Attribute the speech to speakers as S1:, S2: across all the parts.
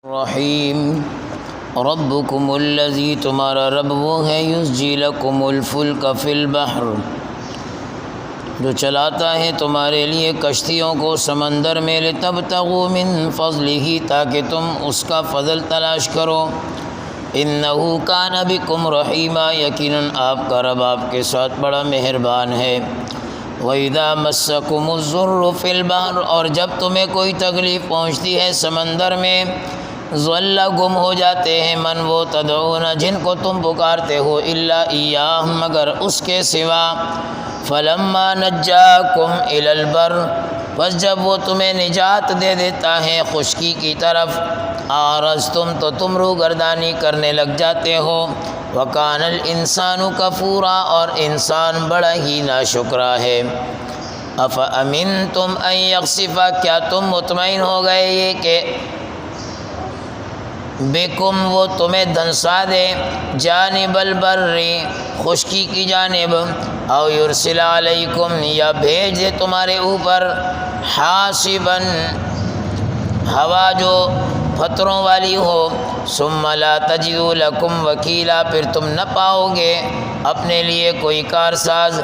S1: رحیم ربکم الذی، تمہارا رب وہ ہے، یزجی لکم الفلک فی البحر، جو چلاتا ہے تمہارے لیے کشتیوں کو سمندر میں، لتبتغوا من فضلہ، تاکہ تم اس کا فضل تلاش کرو، انہ کان بکم رحیما، یقیناً آپ کا رب آپ کے ساتھ بڑا مہربان ہے۔ وَإِذَا مَسَّكُمُ الضُّرُّ فِي الْبَحْرِ، اور جب تمہیں کوئی تکلیف پہنچتی ہے سمندر میں، ضل، گم ہو جاتے ہیں، من وہ تدعون، جن کو تم پکارتے ہو، الا ایاہ، مگر اس کے سوا، فلما نجاکم الی البر، بس جب وہ تمہیں نجات دے دیتا ہے خشکی کی طرف، اعرضتم، تو تم روگردانی کرنے لگ جاتے ہو، وکان الانسان کفورا، اور انسان بڑا ہی ناشکرا ہے۔ افامنتم ان یخسف، کیا تم مطمئن ہو گئے یہ کہ بکم، وہ تمہیں دھنسا دے، جانب البر، خشکی کی جانب، او یرسل علیکم، یا بھیج دے تمہارے اوپر، حاصبا، ہوا جو پتھروں والی ہو، ثم لا تجدوا لکم وکیلا، پھر تم نہ پاؤ گے اپنے لیے کوئی کارساز،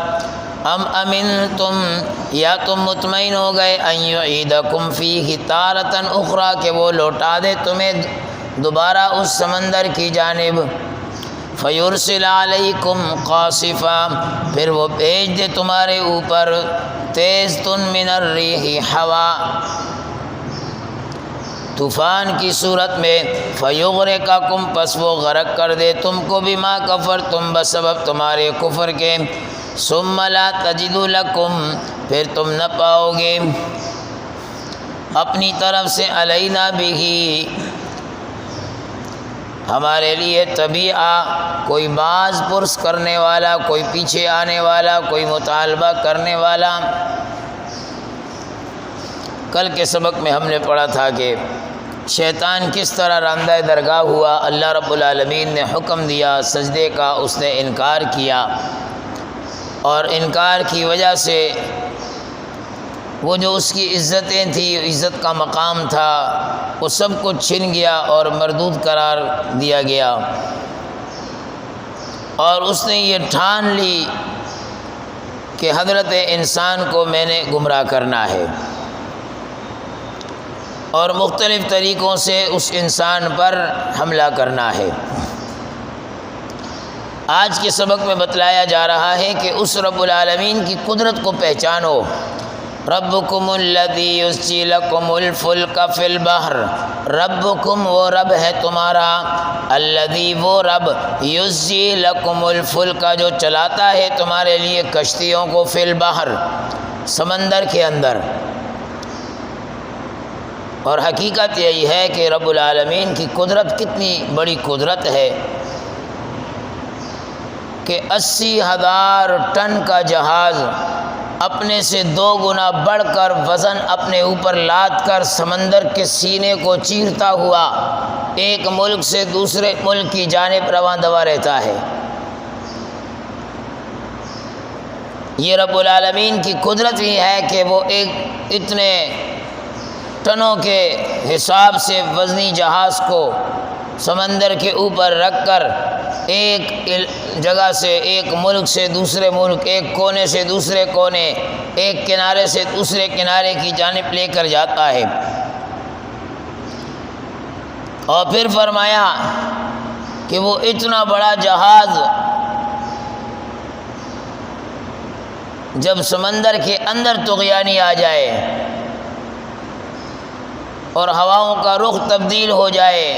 S1: ام امنتم، یا تم مطمئن ہو گئے، ان یعیدکم فیہ تارۃ اخری، کہ وہ لوٹا دے تمہیں دوبارہ اس سمندر کی جانب، فیرسل علیکم قاصفا، پھر وہ بھیج دے تمہارے اوپر تیز تن من الریح، ہوا، طوفان کی صورت میں، فیغرقکم، پس وہ غرق کر دے تم کو، بما کفرتم، بسبب تمہارے کفر کے، ثم لا تجدوا لکم، پھر تم نہ پاؤ گے اپنی طرف سے، علینا بہ، ہمارے لیے طبیعہ، کوئی باز پرس کرنے والا، کوئی پیچھے آنے والا، کوئی مطالبہ کرنے والا۔ کل کے سبق میں ہم نے پڑھا تھا کہ شیطان کس طرح راندہ درگاہ ہوا، اللہ رب العالمین نے حکم دیا سجدے کا، اس نے انکار کیا، اور انکار کی وجہ سے وہ جو اس کی عزتیں تھیں، عزت کا مقام تھا، وہ سب کچھ چھن گیا اور مردود قرار دیا گیا، اور اس نے یہ ٹھان لی کہ حضرت انسان کو میں نے گمراہ کرنا ہے، اور مختلف طریقوں سے اس انسان پر حملہ کرنا ہے۔ آج کے سبق میں بتلایا جا رہا ہے کہ اس رب العالمین کی قدرت کو پہچانو، ربکم الذی یزجی لکم الفلک فی البحر، ربکم، وہ رب ہے تمہارا، الذی، وہ رب، یزجی لکم الفلک، جو چلاتا ہے تمہارے لیے کشتیوں کو، فی البحر، سمندر کے اندر۔ اور حقیقت یہی ہے کہ رب العالمین کی قدرت کتنی بڑی قدرت ہے کہ 80,000 ٹن کا جہاز اپنے سے 2 گنا بڑھ کر وزن اپنے اوپر لاد کر سمندر کے سینے کو چیرتا ہوا ایک ملک سے دوسرے ملک کی جانب رواں دوا رہتا ہے۔ یہ رب العالمین کی قدرت ہی ہے کہ وہ ایک اتنے ٹنوں کے حساب سے وزنی جہاز کو سمندر کے اوپر رکھ کر ایک جگہ سے، ایک ملک سے دوسرے ملک، ایک کونے سے دوسرے کونے، ایک کنارے سے دوسرے کنارے کی جانب لے کر جاتا ہے۔ اور پھر فرمایا کہ وہ اتنا بڑا جہاز جب سمندر کے اندر طغیانی آ جائے اور ہواؤں کا رخ تبدیل ہو جائے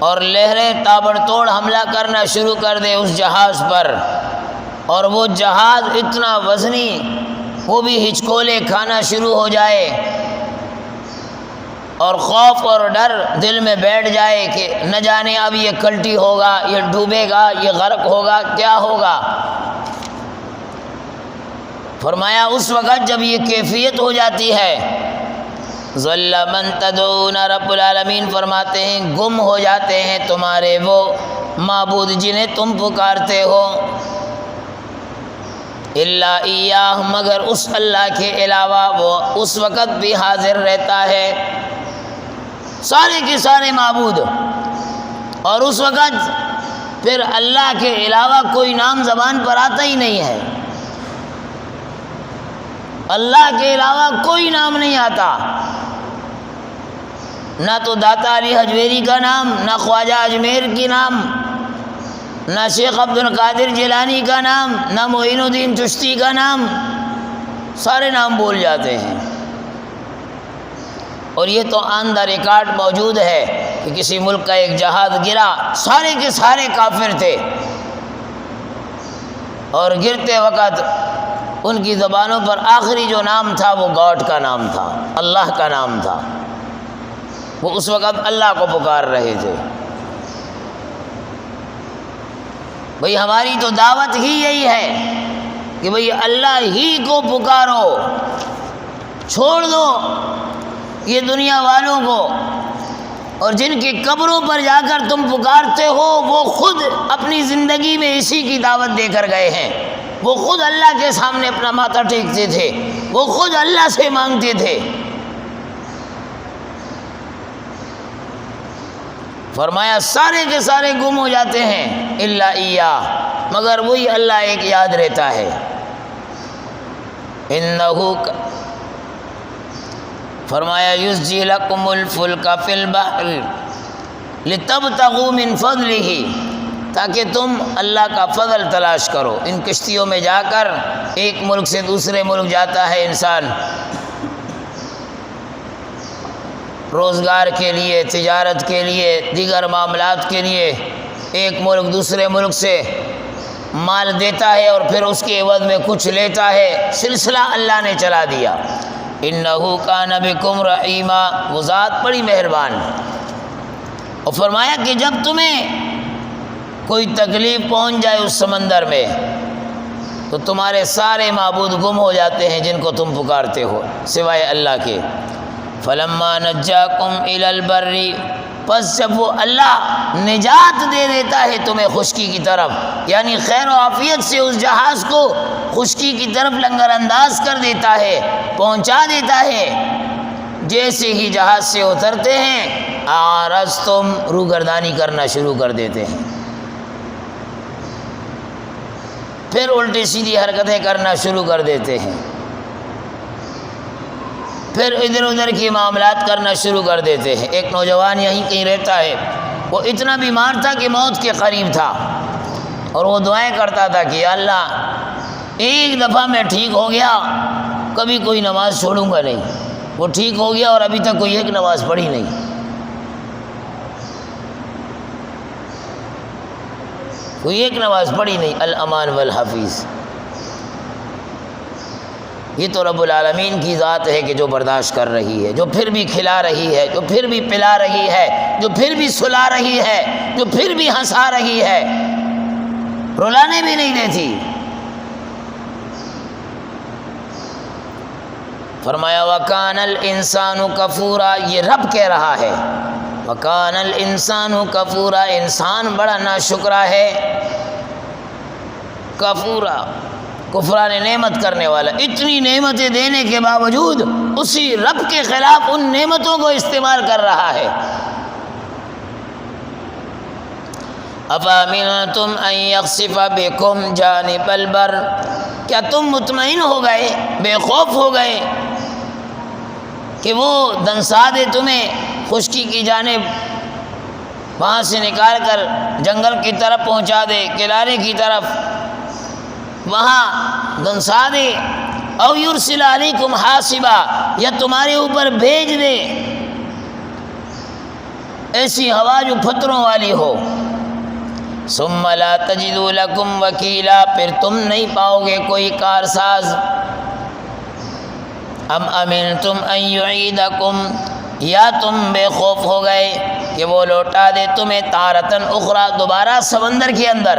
S1: اور لہریں تابڑ توڑ حملہ کرنا شروع کر دے اس جہاز پر، اور وہ جہاز اتنا وزنی، وہ بھی ہچکولے کھانا شروع ہو جائے، اور خوف اور ڈر دل میں بیٹھ جائے کہ نہ جانے اب یہ کلٹی ہوگا، یہ ڈوبے گا، یہ غرق ہوگا، کیا ہوگا۔ فرمایا اس وقت جب یہ کیفیت ہو جاتی ہے، ضل من تدعون، رب العالمین فرماتے ہیں گم ہو جاتے ہیں تمہارے وہ معبود جنہیں تم پکارتے ہو، الا ایاہ، مگر اس اللہ کے علاوہ، وہ اس وقت بھی حاضر رہتا ہے، سارے کے سارے معبود، اور اس وقت پھر اللہ کے علاوہ کوئی نام زبان پر آتا ہی نہیں ہے، اللہ کے علاوہ کوئی نام نہیں آتا، نہ تو داتا علی حجویری کا نام، نہ خواجہ اجمیر کی نام، نہ شیخ عبد القادر جیلانی کا نام، نہ معین الدین چشتی کا نام، سارے نام بول جاتے ہیں۔ اور یہ تو آن دا ریکارڈ موجود ہے کہ کسی ملک کا ایک جہاز گرا، سارے کے سارے کافر تھے، اور گرتے وقت ان کی زبانوں پر آخری جو نام تھا وہ گاڈ کا نام تھا، اللہ کا نام تھا، وہ اس وقت اللہ کو پکار رہے تھے۔ بھئی ہماری تو دعوت ہی یہی ہے کہ بھئی اللہ ہی کو پکارو، چھوڑ دو یہ دنیا والوں کو، اور جن کی قبروں پر جا کر تم پکارتے ہو وہ خود اپنی زندگی میں اسی کی دعوت دے کر گئے ہیں، وہ خود اللہ کے سامنے اپنا ماتھا ٹیکتے تھے، وہ خود اللہ سے مانگتے تھے۔ فرمایا سارے کے سارے گم ہو جاتے ہیں الا ایاہ، مگر وہی اللہ ایک یاد رہتا ہے۔ انہو فرمایا یسجی لکم الفلک فی البحر لتبتغوا من فضلہ، تاکہ تم اللہ کا فضل تلاش کرو۔ ان کشتیوں میں جا کر ایک ملک سے دوسرے ملک جاتا ہے انسان، روزگار کے لیے، تجارت کے لیے، دیگر معاملات کے لیے، ایک ملک دوسرے ملک سے مال دیتا ہے اور پھر اس کے عوض میں کچھ لیتا ہے، سلسلہ اللہ نے چلا دیا۔ انہو کان بکم رحیما، وہ ذات بڑی مہربان۔ اور فرمایا کہ جب تمہیں کوئی تکلیف پہنچ جائے اس سمندر میں تو تمہارے سارے معبود گم ہو جاتے ہیں جن کو تم پکارتے ہو سوائے اللہ کے۔ فلما نجاکم الی البر، پس جب وہ اللہ نجات دے دیتا ہے تمہیں خشکی کی طرف، یعنی خیر و عافیت سے اس جہاز کو خشکی کی طرف لنگر انداز کر دیتا ہے، پہنچا دیتا ہے، جیسے ہی جہاز سے اترتے ہیں اعرضتم، روگردانی کرنا شروع کر دیتے ہیں، پھر الٹی سیدھی حرکتیں کرنا شروع کر دیتے ہیں، پھر ادھر ادھر کی معاملات کرنا شروع کر دیتے ہیں۔ ایک نوجوان یہیں کہیں رہتا ہے، وہ اتنا بیمار تھا کہ موت کے قریب تھا، اور وہ دعائیں کرتا تھا کہ یا اللہ ایک دفعہ میں ٹھیک ہو گیا کبھی کوئی نماز چھوڑوں گا نہیں۔ وہ ٹھیک ہو گیا اور ابھی تک کوئی ایک نماز پڑھی نہیں۔ کوئی ایک نماز پڑھی نہیں۔ الامان والحفیظ، یہ تو رب العالمین کی ذات ہے کہ جو برداشت کر رہی ہے، جو پھر بھی کھلا رہی ہے، جو پھر بھی پلا رہی ہے، جو پھر بھی سلا رہی ہے، جو پھر بھی ہنسا رہی ہے، رلانے بھی نہیں دیتی۔ فرمایا وَكَانَ الْإِنسَانُ كَفُورًا، یہ رب کہہ رہا ہے، وَكَانَ الْإِنسَانُ كَفُورًا، انسان بڑا ناشکرا ہے، کفورا، کفران نعمت کرنے والا، اتنی نعمتیں دینے کے باوجود اسی رب کے خلاف ان نعمتوں کو استعمال کر رہا ہے۔ افامنتم ان یخسف بکم جانب البر، کیا تم مطمئن ہو گئے، بے خوف ہو گئے کہ وہ دنسا دے تمہیں خشکی کی جانب، وہاں سے نکال کر جنگل کی طرف پہنچا دے، کنارے کی طرف، وہاں دنسا دے، او یرسل علیکم حاصبا، یا تمہارے اوپر بھیج دے ایسی ہوا جو پتھروں والی ہو، ثم لا تجدوا لکم وکیلا، پھر تم نہیں پاؤ گے کوئی کارساز۔ ام امنتم ان یعیدکم، یا تم بے خوف ہو گئے کہ وہ لوٹا دے تمہیں تارتن اخرى، دوبارہ سمندر کے اندر،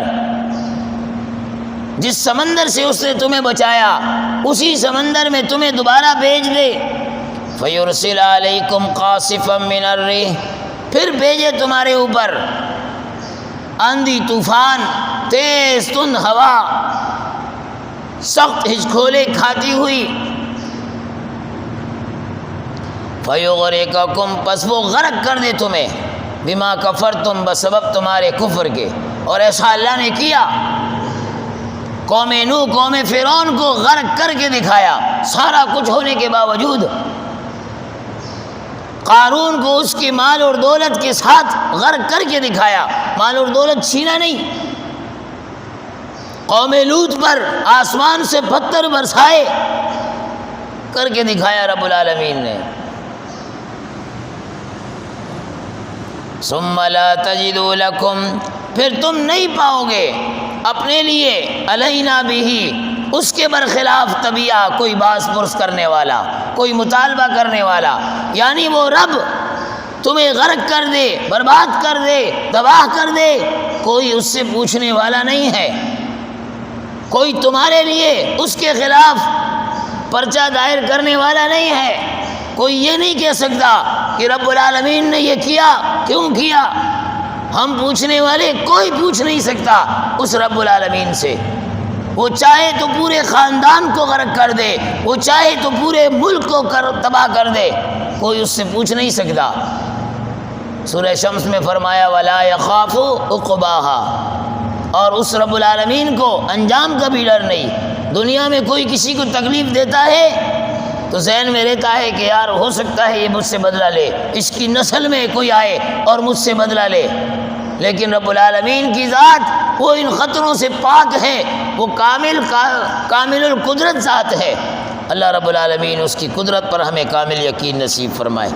S1: جس سمندر سے اس نے تمہیں بچایا اسی سمندر میں تمہیں دوبارہ بھیج دے۔ فیرسل علیکم قاصفا من الریح، پھر بھیجے تمہارے اوپر آندھی طوفان، تیز تند ہوا، سخت ہچکولے کھاتی ہوئی، فیغرقکم، پس وہ غرق کر دے تمہیں، بما کفرتم، بسبب تمہارے کفر کے۔ اور ایسا اللہ نے کیا، قوم نوح، قوم فرعون کو غرق کر کے دکھایا، سارا کچھ ہونے کے باوجود۔ قارون کو اس کی مال اور دولت کے ساتھ غرق کر کے دکھایا، مال اور دولت چھینا نہیں۔ قوم لوط پر آسمان سے پتھر برسائے کر کے دکھایا رب العالمین نے۔ ثم لا تجدوا لکم، پھر تم نہیں پاؤ گے اپنے لیے علینا بھی، اس کے برخلاف طبیعہ کوئی باس پرس کرنے والا، کوئی مطالبہ کرنے والا، یعنی وہ رب تمہیں غرق کر دے، برباد کر دے، تباہ کر دے، کوئی اس سے پوچھنے والا نہیں ہے، کوئی تمہارے لیے اس کے خلاف پرچہ دائر کرنے والا نہیں ہے، کوئی یہ نہیں کہہ سکتا کہ رب العالمین نے یہ کیا، کیوں کیا، ہم پوچھنے والے کوئی پوچھ نہیں سکتا اس رب العالمین سے۔ وہ چاہے تو پورے خاندان کو غرق کر دے، وہ چاہے تو پورے ملک کو تباہ کر دے، کوئی اس سے پوچھ نہیں سکتا۔ سورہ شمس میں فرمایا وَلَا يَخَافُ عُقْبَاهَا، اور اس رب العالمین کو انجام کا بھی ڈر نہیں۔ دنیا میں کوئی کسی کو تکلیف دیتا ہے تو ذہن میں رہتا ہے کہ یار ہو سکتا ہے یہ مجھ سے بدلہ لے، اس کی نسل میں کوئی آئے اور مجھ سے بدلہ لے، لیکن رب العالمین کی ذات وہ ان خطروں سے پاک ہے، وہ کامل القدرت ذات ہے۔ اللہ رب العالمین اس کی قدرت پر ہمیں کامل یقین نصیب فرمائے۔